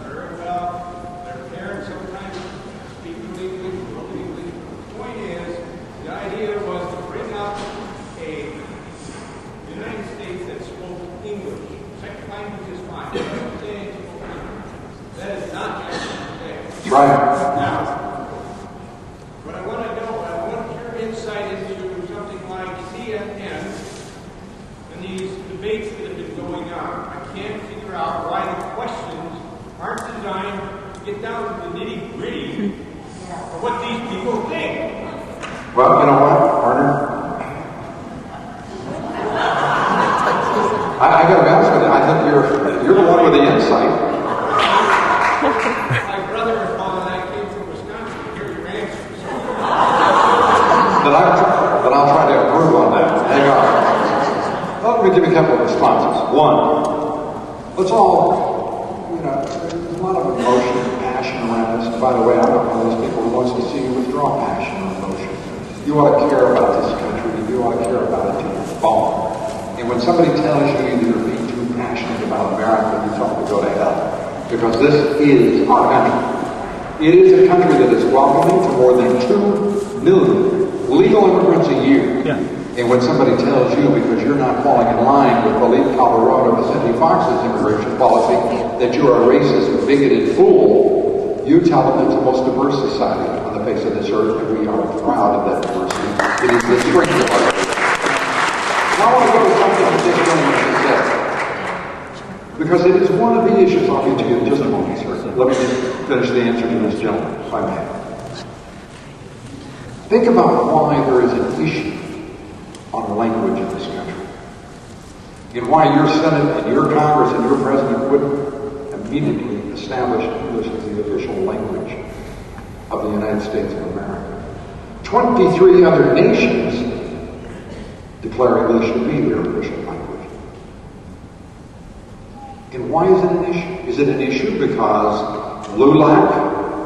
very well. Their parents sometimes speak English, broken English. The point is, the idea was to bring up a United States that spoke English. Second language is fine. I'm saying spoke English. That is not today. That's right. Now, what I want to know, I want your insight into something like CNN and these debates that have been going on. I can't figure out why the questions aren't designed to get down to the nitty-gritty of what these people think. Well, you know what, partner? I got to be honest with you. I think you're the one with the insight. My brother-in-law and I came from Wisconsin to hear your answers. Then I'll try to improve on that. Hang on. Well, let me give you a couple of responses. One, let's all, there's a lot of emotion and passion around this. And by the way, I'm not one of those people who wants to see you withdraw passion or emotion. You ought to care about this country. You ought to care about it to your bone. And when somebody tells you you're being too passionate about America, you tell them to go to hell. Because this is our country. It is a country that is welcoming to more than 2 million legal immigrants a year. Yeah. And when somebody tells you, because you're not falling in line with Philippe Calderón or Vicente Fox's immigration policy, that you are a racist, bigoted fool, you tell them it's the most diverse society on the face of this earth, and we are proud of that diversity. It is the strength of our country. Now I want to go to something that this gentleman has said, because it is one of the issues. I'll get to you in just a moment, sir. Let me just finish the answer to this gentleman, if I may. Think about why there is an issue on the language in this country, and why your Senate and your Congress and your President wouldn't immediately establish English as the official language of the United States of America. 23 other nations declare English to be their official language. And why is it an issue? Is it an issue because LULAC,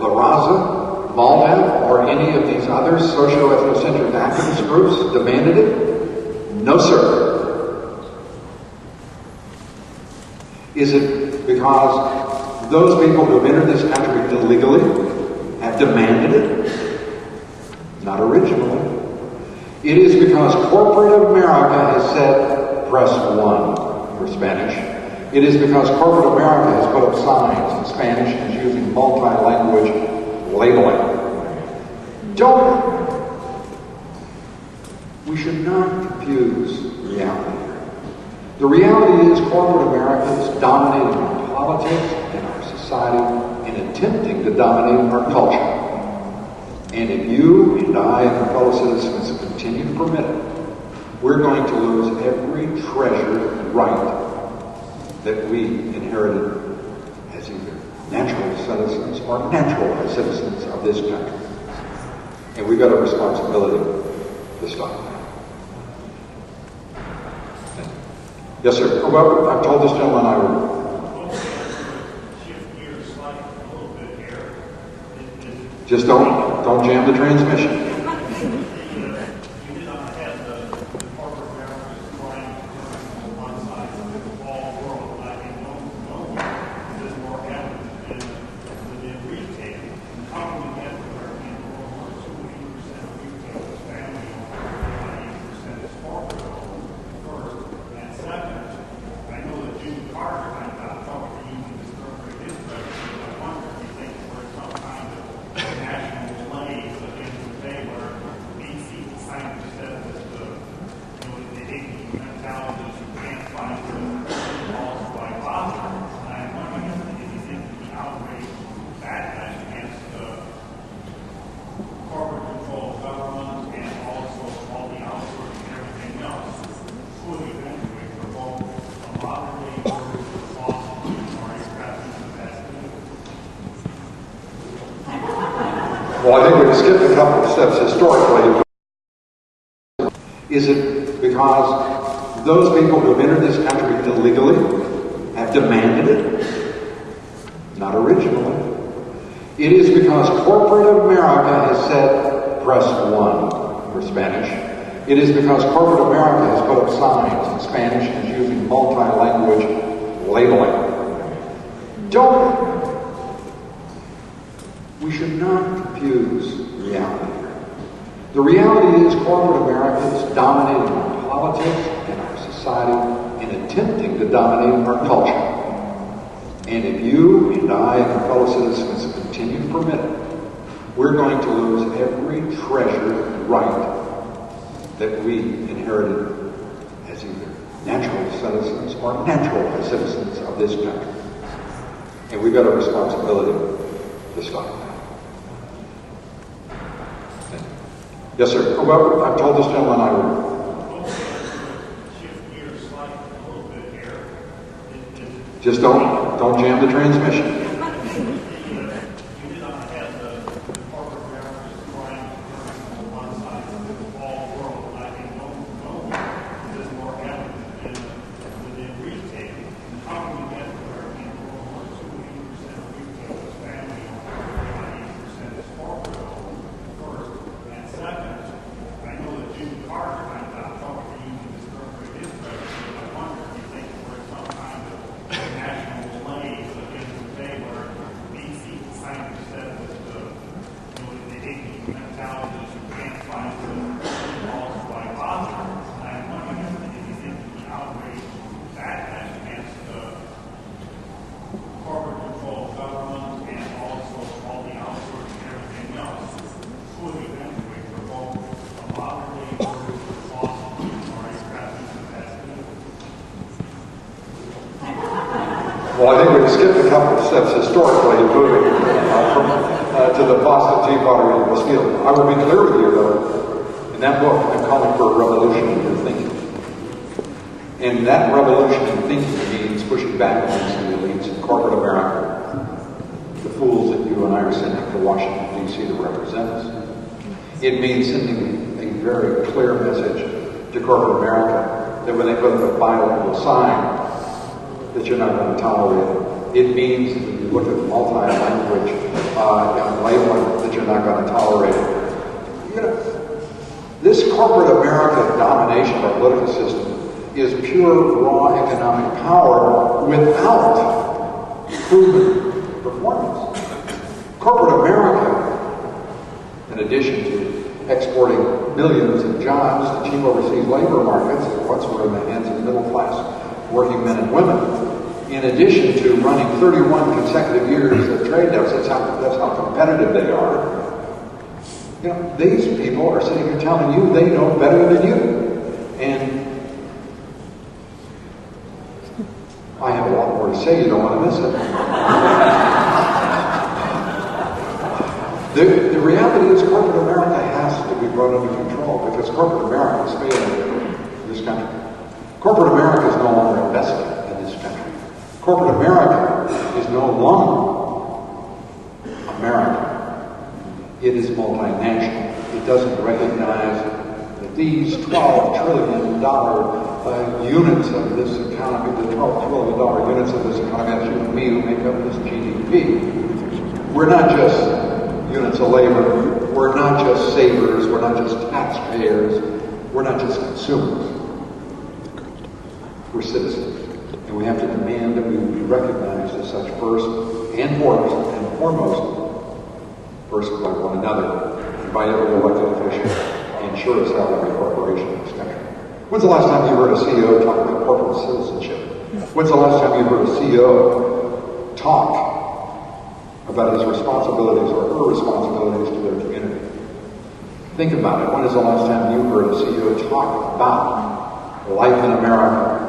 La Raza, MALDEF, or any of these other socio-ethnocentric activist groups demanded it? No, sir. Is it because those people who have entered this country illegally have demanded it? Not originally. It is because corporate America has said, press 1 for Spanish. It is because corporate America has put up signs in Spanish and is using multi-language labeling. We should not confuse reality here. The reality is corporate America is dominating our politics and our society and attempting to dominate our culture. And if you and I and our fellow citizens continue to permit it, we're going to lose every treasured right that we inherited as either natural citizens or naturalized citizens of this country. And we've got a responsibility to stop that. Yes, sir. Well, I've told this gentleman I would. Shift gears slightly a little bit here. Just don't jam the transmission. You did not have the corporate America is trying to turn on one side of the whole world. I think no one is more evident than retail. How can we get where in World War II, 80% of retail was family owned, 80% is corporate owned, first. And second, I know that Jimmy Carter kind of got trouble for using this term for his president, but I wonder if you think there's some kind of national malaise at the end of the day where BC scientists said that the ignorant mentality is you can't find the laws by logic. And I'm wondering if you think the outrage backlash against corporate control of government and also all the outsourcing and everything else could eventually provoke a modern-day lawsuit or a scrapping of that. Well, I think we've skipped a couple of steps historically. Is it because those people who have entered this country illegally have demanded it? Not originally. It is because corporate America has said, press 1 for Spanish. It is because corporate America has put up signs in Spanish and is using multi-language labeling. We should not confuse reality here. The reality is corporate America is dominating our politics and our society and attempting to dominate our culture. And if you and I and our fellow citizens continue to permit it, we're going to lose every treasured right that we inherited as either natural citizens or natural citizens of this country. And we've got a responsibility to stop that. Yes, sir. Well, I've told this gentleman I would. Shift gears slightly a little bit here. Just don't jam the transmission. You did not have the corporate America is trying to turn on one side of the all world, and I think no one is more evident within retail. How do we get where people are 80% of retail is family owned, 80% is corporate owned, first? And second, I know that Jimmy Carter kind of talked to using this term for his presidency, but I wonder if you think we're some kind of national slave at the end of the day where these people kind of said that the ignorant mentality is you can't find the laws by positive. And I'm wondering if you think the outrage backlash against corporate control of government and also all the outsourcing and everything else could eventually provoke a modern day version of lawsuit or a traffic capacity. Well, I think we've skipped a couple of steps historically moving to the Boston Tea Party and the Steel. I will be clear with you, though. In that book, I'm calling for a revolution in your thinking. And that revolution in thinking means pushing back against the elites in corporate America, the fools that you and I are sending to Washington, D.C. to represent us. It means sending a very clear message to corporate America that when they put the bilateral sign, that you're not going to tolerate it. It means that when you look at multi-language labeling, that you're not going to tolerate it. You know, this corporate America domination of our political system is pure raw economic power without proven performance. Corporate America, in addition to exporting millions of jobs to cheap overseas labor markets, once were in the hands of middle class working men and women, in addition to running 31 consecutive years of trade deficits, that's how competitive they are. You know, these people are sitting here telling you they know better than you. And I have a lot more to say, you don't want to miss it. The reality is corporate America has to be brought under control because corporate America is failing in this country. Corporate America is no longer investing in this country. Corporate America is no longer American. It is multinational. It doesn't recognize that these $12 trillion units of this economy, the $12 trillion units of this economy, that's you and me who make up this GDP. We're not just units of labor. We're not just savers. We're not just taxpayers. We're not just consumers. We're citizens. And we have to demand that we be recognized as such first and foremost, first by one another and by every elected official, and sure as hell every corporation in this country. When's the last time you heard a CEO talk about corporate citizenship? When's the last time you heard a CEO talk about his responsibilities or her responsibilities to their community? Think about it. When is the last time you heard a CEO talk about life in America?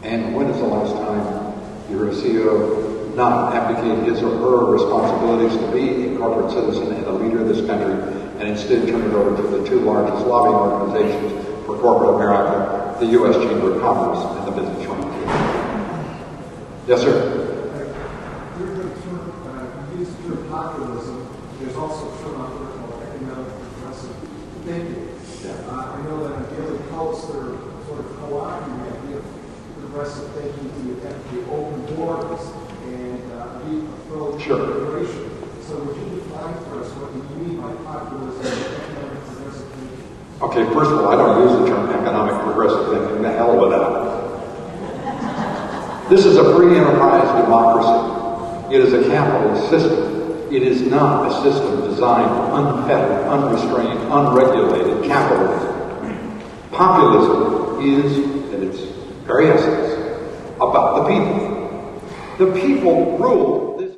And when is the last time you heard a CEO not abdicate his or her responsibilities to be a corporate citizen and a leader of this country, and instead turn it over to the two largest lobbying organizations for corporate America, the U.S. Chamber of Commerce and the Business Roundtable? Yes, sir. Use the term populism. There's also a term out there called economic progressive thinking. I know that in daily cults, they're sort of co-opting the idea of progressive thinking to open doors and be approach immigration. So would you define for us what you mean by populism and economic progressive thinking? Okay, first of all, I don't use the term economic progressive thinking. The hell with that. This is a free enterprise democracy. It is a capitalist system. It is not a system designed for unfettered, unrestrained, unregulated capitalism. Populism is, in its very essence, about the people. The people rule this